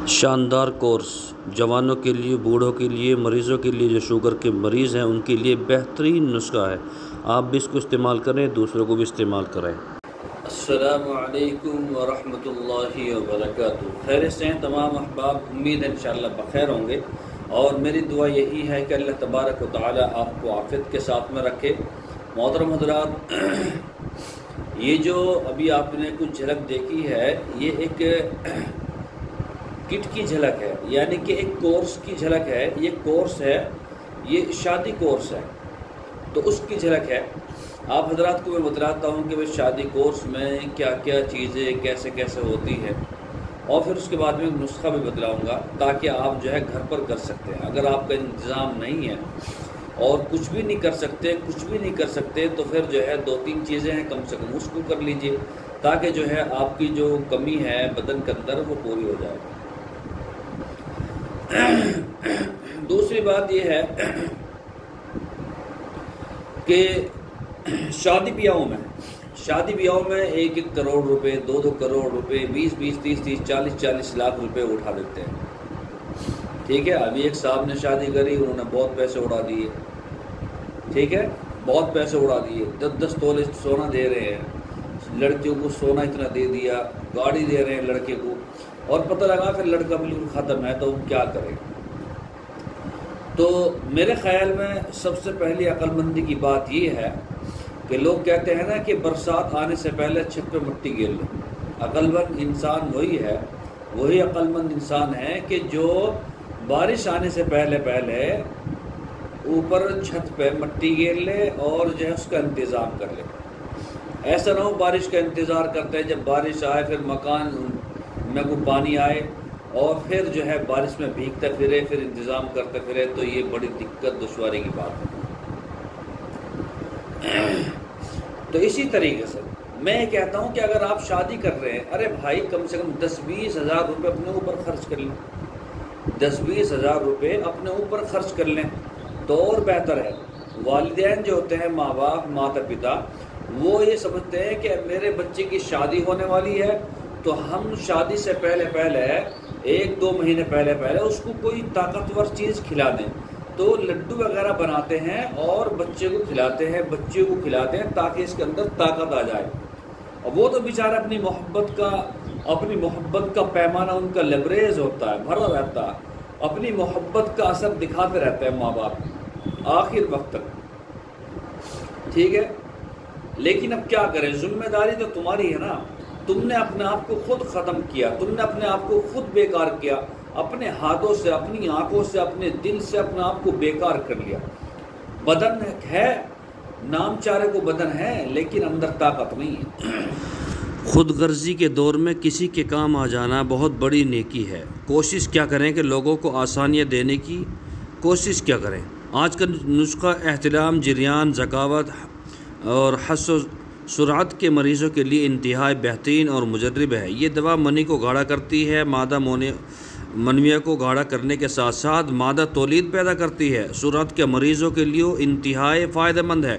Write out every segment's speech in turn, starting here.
شاندار کورس جوانوں کے لیے، بوڑھوں کے لیے، مریضوں کے لیے جو شوگر کے مریض ہیں ان کے لیے بہترین نسخہ ہے۔ آپ بھی اس کو استعمال کریں، دوسروں کو بھی استعمال کریں۔ السلام علیکم ورحمۃ اللہ وبرکاتہ۔ خیر سے ہیں تمام احباب، امید ہے انشاءاللہ بخیر ہوں گے، اور میری دعا یہی ہے کہ اللہ تبارک و تعالی آپ کو عافیت کے ساتھ میں رکھے۔ محترم حضرات، یہ جو ابھی آپ نے کچھ جھلک دیکھی ہے، یہ ایک کٹ کی جھلک ہے، یعنی کہ ایک کورس کی جھلک ہے۔ یہ کورس ہے، یہ شادی کورس ہے، تو اس کی جھلک ہے۔ آپ حضرات کو میں بتلاتا ہوں کہ شادی کورس میں کیا کیا چیزیں کیسے کیسے ہوتی ہے، اور پھر اس کے بعد میں نسخہ بھی بتلاؤں گا تاکہ آپ جو ہے گھر پر کر سکتے ہیں۔ اگر آپ کا انتظام نہیں ہے اور کچھ بھی نہیں کر سکتے تو پھر جو ہے 2-3 چیزیں ہیں، کم سے کم اس کو کر لیجئے تاکہ جو ہے آپ کی جو کمی ہے بدن کے اندر وہ پوری ہو جائے۔ دوسری بات یہ ہے کہ شادی بیاہوں میں 1-1 کروڑ روپے، 2-2 کروڑ روپے، 20-20، 30-30، 40-40 لاکھ روپے اٹھا دیتے ہیں۔ ٹھیک ہے، ابھی ایک صاحب نے شادی کری، انہوں نے بہت پیسے اڑا دیے۔ ٹھیک ہے، بہت پیسے اڑا دیے، 10-10 تولے سونا دے رہے ہیں لڑکیوں کو، سونا اتنا دے دیا، گاڑی دے رہے ہیں لڑکے کو، اور پتہ لگا پھر لڑکا بالکل ختم ہے، تو کیا کرے؟ تو میرے خیال میں سب سے پہلی عقل مندی کی بات یہ ہے کہ لوگ کہتے ہیں نا کہ برسات آنے سے پہلے چھت پہ مٹی گر لو۔ عقل مند انسان وہی عقل مند انسان ہے کہ جو بارش آنے سے پہلے اوپر چھت پہ مٹی گر لے اور جو ہے اس کا انتظام کر لے۔ ایسا نہ ہو بارش کا انتظار کرتے ہیں، جب بارش آئے پھر مکان میں کو پانی آئے اور پھر جو ہے بارش میں بھیگتے پھرے، پھر انتظام کرتے پھرے، تو یہ بڑی دقت دشواری کی بات ہے۔ تو اسی طریقے سے میں یہ کہتا ہوں کہ اگر آپ شادی کر رہے ہیں، ارے بھائی کم سے کم 10-20 ہزار روپے اپنے اوپر خرچ کر لیں، 10-20 ہزار روپے اپنے اوپر خرچ کر لیں تو اور بہتر ہے۔ والدین جو ہوتے ہیں، ماں باپ، ماتا پتا، وہ یہ سمجھتے ہیں کہ میرے بچے کی شادی ہونے والی ہے تو ہم شادی سے پہلے 1-2 مہینے پہلے اس کو کوئی طاقتور چیز کھلا دیں، تو لڈو وغیرہ بناتے ہیں اور بچے کو کھلاتے ہیں تاکہ اس کے اندر طاقت آ جائے۔ اور وہ تو بیچارہ اپنی محبت کا پیمانہ ان کا لبریز ہوتا ہے، بھرا رہتا ہے، اپنی محبت کا اثر دکھاتے رہتے ہیں ماں باپ آخر وقت تک۔ ٹھیک ہے، لیکن اب کیا کریں، ذمہ داری تو تمہاری ہے نا۔ تم نے اپنے آپ کو خود ختم کیا، تم نے اپنے آپ کو خود بیکار کیا، اپنے ہاتھوں سے، اپنی آنکھوں سے، اپنے دل سے اپنے آپ کو بیکار کر لیا۔ بدن ہے، نام چارے کو بدن ہے، لیکن اندر طاقت نہیں ہے۔ خود غرضی کے دور میں کسی کے کام آ جانا بہت بڑی نیکی ہے۔ کوشش کیا کریں کہ لوگوں کو آسانیاں دینے کی کوشش کیا کریں۔ آج کا نسخہ احتلام، جریان، ذکاوت اور حس و سرعت کے مریضوں کے لیے انتہائی بہترین اور مجرب ہے۔ یہ دوا منی کو گاڑھا کرتی ہے، مادہ منویہ کو گاڑھا کرنے کے ساتھ ساتھ مادہ تولید پیدا کرتی ہے۔ سرعت کے مریضوں کے لیے انتہائی فائدہ مند ہے۔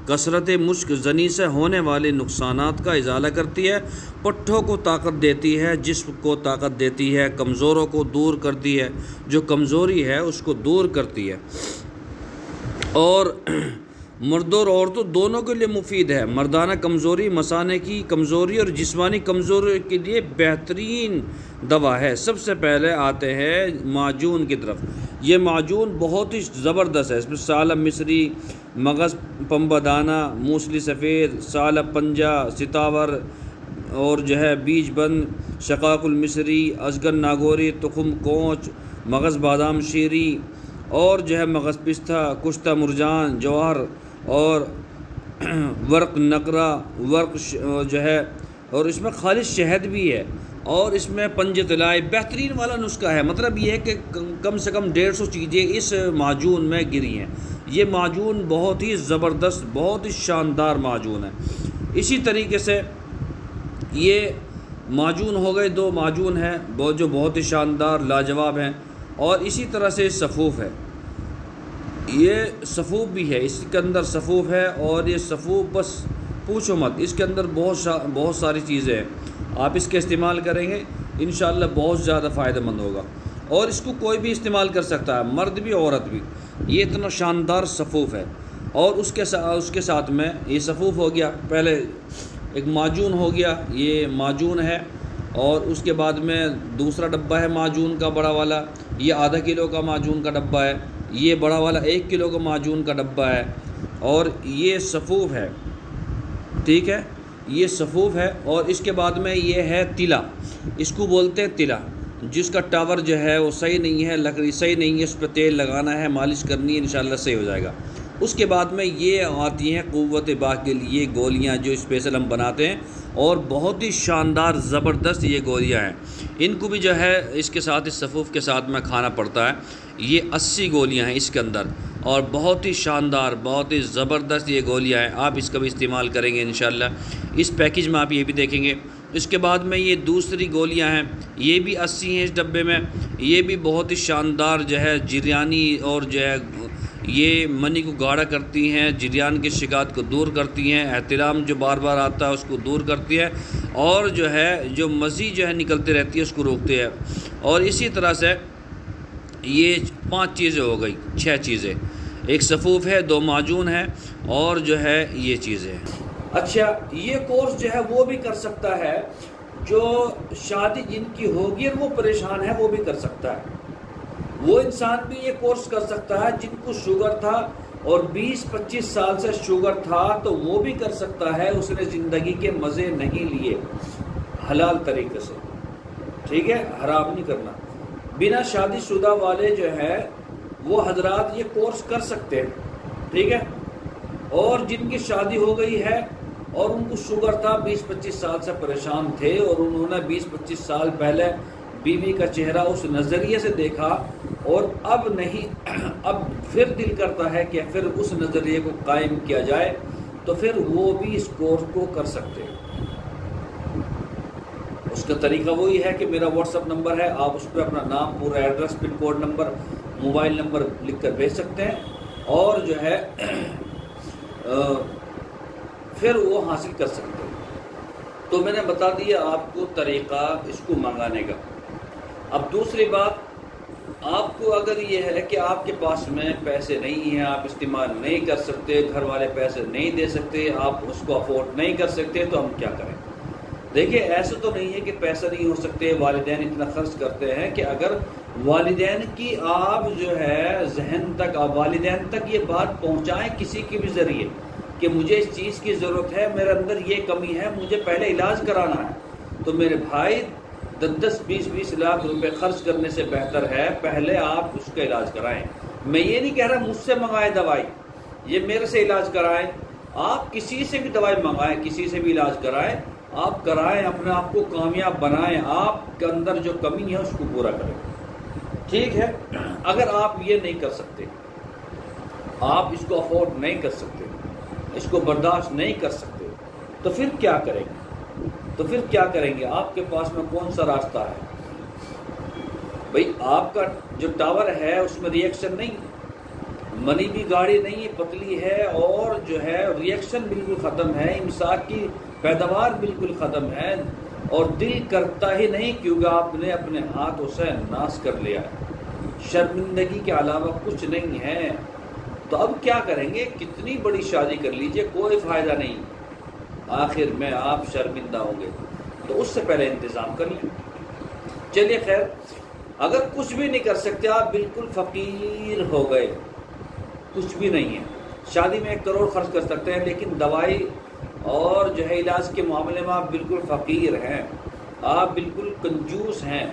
کثرت مشک زنی سے ہونے والے نقصانات کا ازالہ کرتی ہے، پٹھوں کو طاقت دیتی ہے، جسم کو طاقت دیتی ہے، کمزوروں کو دور کرتی ہے، جو کمزوری ہے اس کو دور کرتی ہے، اور مردوں اور عورتوں دونوں کے لیے مفید ہے۔ مردانہ کمزوری، مثانے کی کمزوری اور جسمانی کمزوری کے لیے بہترین دوا ہے۔ سب سے پہلے آتے ہیں معجون کی طرف۔ یہ معجون بہت ہی زبردست ہے۔ اس میں سالب مصری، مغز پنبہ دانہ، موسلی سفید، سالب پنجہ، ستاور اور جو ہے بیج بند، شقاق المصری، ازگن ناگوری، تخم کونچ، مغز بادام شیری، اور جو ہے مغز پستہ، کشتہ مرجان، جوہر اور ورق نقرہ، ورق جو ہے، اور اس میں خالص شہد بھی ہے، اور اس میں پنج طلائی بہترین والا نسخہ ہے۔ مطلب یہ ہے کہ کم سے کم 150 چیزیں اس معجون میں گری ہیں۔ یہ معجون بہت ہی زبردست، بہت ہی شاندار معجون ہے۔ اسی طریقے سے یہ معجون ہو گئے، 2 معجون ہیں جو بہت ہی شاندار لاجواب ہیں، اور اسی طرح سے صفوف ہے۔ یہ صفوف بھی ہے، اس کے اندر صفوف ہے، اور یہ صفوف بس پوچھو مت، اس کے اندر بہت ساری چیزیں ہیں۔ آپ اس کے استعمال کریں گے انشاءاللہ بہت زیادہ فائدہ مند ہوگا، اور اس کو کوئی بھی استعمال کر سکتا ہے، مرد بھی عورت بھی۔ یہ اتنا شاندار صفوف ہے، اور اس کے ساتھ میں یہ صفوف ہو گیا، پہلے ایک معجون ہو گیا، یہ معجون ہے، اور اس کے بعد میں دوسرا ڈبہ ہے معجون کا بڑا والا، یہ آدھا کلو کا معجون کا ڈبہ ہے، یہ بڑا والا 1 کلو کا معجون کا ڈبہ ہے، اور یہ صفوف ہے، ٹھیک ہے، یہ صفوف ہے۔ اور اس کے بعد میں یہ ہے تلا، اس کو بولتے ہیں تلا، جس کا ٹاور جو ہے وہ صحیح نہیں ہے، لکڑی صحیح نہیں ہے، اس پہ تیل لگانا ہے، مالش کرنی ہے، انشاءاللہ صحیح ہو جائے گا۔ اس کے بعد میں یہ آتی ہیں قوت باہ کے لیے گولیاں، جو اسپیشل ہم بناتے ہیں، اور بہت ہی شاندار زبردست یہ گولیاں ہیں۔ ان کو بھی جو ہے اس کے ساتھ، اس صفوف کے ساتھ میں کھانا پڑتا ہے۔ یہ 80 گولیاں ہیں اس کے اندر، اور بہت ہی شاندار، بہت ہی زبردست یہ گولیاں ہیں۔ آپ اس کا بھی استعمال کریں گے انشاءاللہ۔ اس پیکج میں آپ یہ بھی دیکھیں گے۔ اس کے بعد میں یہ دوسری گولیاں ہیں، یہ بھی 80 ہیں اس ڈبے میں، یہ بھی بہت ہی شاندار جو ہے جریانی، اور جو ہے یہ منی کو گاڑھا کرتی ہیں، جریان کی شکایت کو دور کرتی ہیں، احتلام جو بار بار آتا ہے اس کو دور کرتی ہے، اور جو ہے جو مزید جو ہے نکلتی رہتی ہے اس کو روکتے ہیں۔ اور اسی طرح سے یہ 5 چیزیں ہو گئی، 6 چیزیں، ایک صفوف ہے، 2 معجون ہے، اور جو ہے یہ چیزیں ہیں۔ اچھا، یہ کورس جو ہے وہ بھی کر سکتا ہے جو شادی جن کی ہوگی اور وہ پریشان ہے، وہ بھی کر سکتا ہے۔ وہ انسان بھی یہ کورس کر سکتا ہے جن کو شوگر تھا اور 20-25 سال سے شوگر تھا، تو وہ بھی کر سکتا ہے، اس نے زندگی کے مزے نہیں لیے حلال طریقے سے، ٹھیک ہے، حرام نہیں کرنا۔ بنا شادی شدہ والے جو ہے وہ حضرات یہ کورس کر سکتے ہیں، ٹھیک ہے، اور جن کی شادی ہو گئی ہے اور ان کو شوگر تھا، 20-25 سال سے پریشان تھے، اور انہوں نے 20-25 سال پہلے بیوی کا چہرہ اس نظریے سے دیکھا، اور اب نہیں، اب پھر دل کرتا ہے کہ پھر اس نظریے کو قائم کیا جائے، تو پھر وہ بھی اس کورس کو کر سکتے ہیں۔ اس کا طریقہ وہی ہے کہ میرا واٹس ایپ نمبر ہے، آپ اس پہ اپنا نام، پورا address, pin code number, mobile number لکھ کر بھیج سکتے ہیں، اور جو ہے پھر وہ حاصل کر سکتے ہیں۔ تو میں نے بتا دیا آپ کو طریقہ اس کو منگانے کا۔ اب دوسری بات، آپ کو اگر یہ ہے کہ آپ کے پاس میں پیسے نہیں ہیں، آپ استعمال نہیں کر سکتے، گھر والے پیسے نہیں دے سکتے، آپ اس کو افورڈ نہیں کر سکتے، تو ہم کیا کریں؟ دیکھیں، ایسا تو نہیں ہے کہ پیسہ نہیں ہو سکتے، والدین اتنا خرچ کرتے ہیں کہ اگر والدین کی آپ جو ہے ذہن تک، آپ والدین تک یہ بات پہنچائیں کسی کے بھی ذریعے کہ مجھے اس چیز کی ضرورت ہے، میرے اندر یہ کمی ہے، مجھے پہلے علاج کرانا ہے، تو میرے بھائی 10-20 لاکھ روپے خرچ کرنے سے بہتر ہے پہلے آپ اس کا علاج کرائیں۔ میں یہ نہیں کہہ رہا مجھ سے منگائیں دوائی، یہ میرے سے علاج کرائیں، آپ کسی سے بھی دوائی منگائیں، کسی سے بھی علاج کرائیں، آپ کرائیں، اپنے آپ کو کامیاب بنائیں، آپ کے اندر جو کمی ہے اس کو پورا کریں، ٹھیک ہے۔ اگر آپ یہ نہیں کر سکتے، آپ اس کو افورڈ نہیں کر سکتے، اس کو برداشت نہیں کر سکتے، تو پھر کیا کریں گے؟ تو پھر کیا کریں گے؟ آپ کے پاس میں کون سا راستہ ہے؟ بھئی آپ کا جو ٹاور ہے اس میں ری ایکشن نہیں، منی بھی گاڑی نہیں، پتلی ہے، اور جو ہے ری ایکشن بالکل ختم ہے، امساک کی پیداوار بالکل ختم ہے، اور دل کرتا ہی نہیں کیونکہ آپ نے اپنے ہاتھوں سے ناش کر لیا ہے، شرمندگی کے علاوہ کچھ نہیں ہے۔ تو اب کیا کریں گے؟ کتنی بڑی شادی کر لیجئے، کوئی فائدہ نہیں، آخر میں آپ شرمندہ ہوں گے، تو اس سے پہلے انتظام کر لیں۔ چلیے خیر، اگر کچھ بھی نہیں کر سکتے، آپ بالکل فقیر ہو گئے، کچھ بھی نہیں ہے، شادی میں 1 کروڑ خرچ کر سکتے ہیں، لیکن دوائی اور جو ہے علاج کے معاملے میں آپ بالکل فقیر ہیں، آپ بالکل کنجوس ہیں،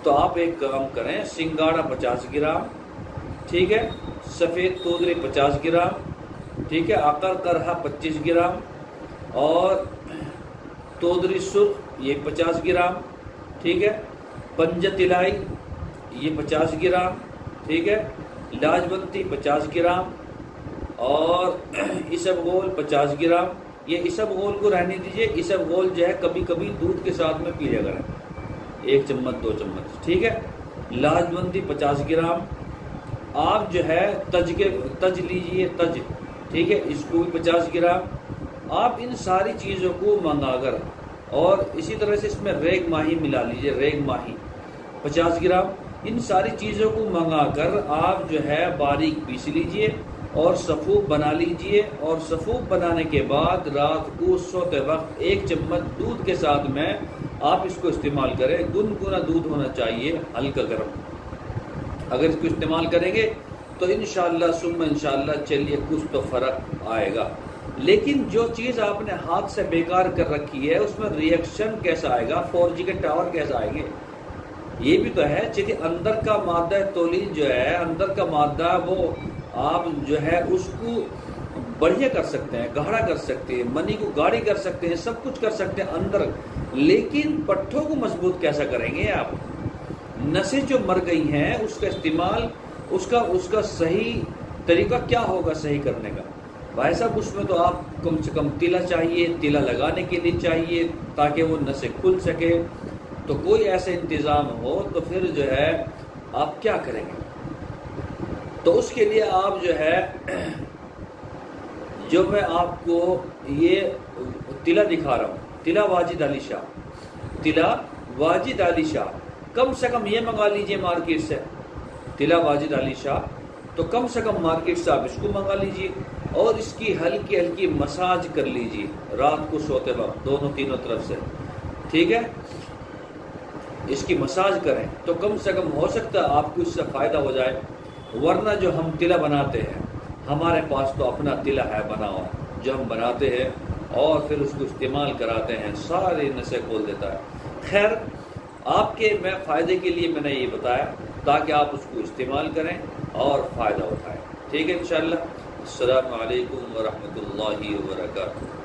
تو آپ ایک کام کریں، سنگاڑا 50 گرام، ٹھیک ہے، سفید تودری 50 گرام، ٹھیک ہے، عقر کرہا 25 گرام، اور تودری سرخ یہ 50 گرام، ٹھیک ہے، پنج تلائی یہ 50 گرام، ٹھیک ہے، لاجونتی 50 گرام، اور اسب گول 50 گرام۔ یہ اسب گول کو رہنے دیجئے، اسب گول جو ہے کبھی کبھی دودھ کے ساتھ میں پی لیا کریں، 1 چمچ 2 چمچ، ٹھیک ہے، لاجونتی 50 گرام۔ آپ جو ہے تج لیجئے، تج، ٹھیک ہے، اس کو بھی 50 گرام۔ آپ ان ساری چیزوں کو منگا کر اور اسی طرح سے اس میں ریگ ماہی ملا لیجئے، ریگ ماہی 50 گرام۔ ان ساری چیزوں کو منگا کر آپ جو ہے باریک پیس لیجئے اور سفوف بنا لیجئے، اور سفوف بنانے کے بعد رات کو سوتے وقت 1 چمچ دودھ کے ساتھ میں آپ اس کو استعمال کریں۔ گنگنا دودھ ہونا چاہیے، ہلکا گرم۔ اگر اس کو استعمال کریں گے تو انشاءاللہ ثم انشاءاللہ چلیے کچھ تو فرق آئے گا۔ لیکن جو چیز آپ نے ہاتھ سے بیکار کر رکھی ہے اس میں ری ایکشن کیسا آئے گا، 4G کے ٹاور کیسا آئیں گے، یہ بھی تو ہے۔ چلیے اندر کا مادہ تولید جو ہے، اندر کا مادہ وہ آپ جو ہے اس کو بڑھیا کر سکتے ہیں، گاڑھا کر سکتے ہیں، منی کو گاڑی کر سکتے ہیں، سب کچھ کر سکتے ہیں اندر، لیکن پٹھوں کو مضبوط کیسا کریں گے آپ؟ نسیں جو مر گئی ہیں اس کا استعمال، اس کا صحیح طریقہ کیا ہوگا صحیح کرنے کا؟ بھائی صاحب اس میں تو آپ کم سے کم تیلا چاہیے، تیلا لگانے کے لیے چاہیے تاکہ وہ نسیں کھل سکے۔ تو کوئی ایسا انتظام ہو تو پھر جو ہے آپ کیا کریں گے؟ تو اس کے لیے آپ جو ہے، جو میں آپ کو یہ تیلا دکھا رہا ہوں، تیلا واجد علی شاہ، تیلا واجد علی شاہ، کم سے کم یہ منگا لیجئے مارکیٹ سے، تیلا واجد علی شاہ، تو کم سے کم مارکیٹ سے آپ اس کو منگا لیجئے اور اس کی ہلکی ہلکی مساج کر لیجئے رات کو سوتے وقت، دونوں تینوں طرف سے، ٹھیک ہے؟ اس کی مساج کریں تو کم سے کم ہو سکتا ہے آپ کو اس سے فائدہ ہو جائے۔ ورنہ جو ہم تیلا بناتے ہیں، ہمارے پاس تو اپنا تیلا ہے بنا ہوا جو ہم بناتے ہیں اور پھر اس کو استعمال کراتے ہیں، سارے نسیں کھول دیتا ہے۔ خیر، آپ کے میں فائدے کے لیے میں نے یہ بتایا تاکہ آپ اس کو استعمال کریں اور فائدہ اٹھائیں، ٹھیک ہے انشاءاللہ۔ السلام علیکم ورحمۃ اللہ وبرکاتہ۔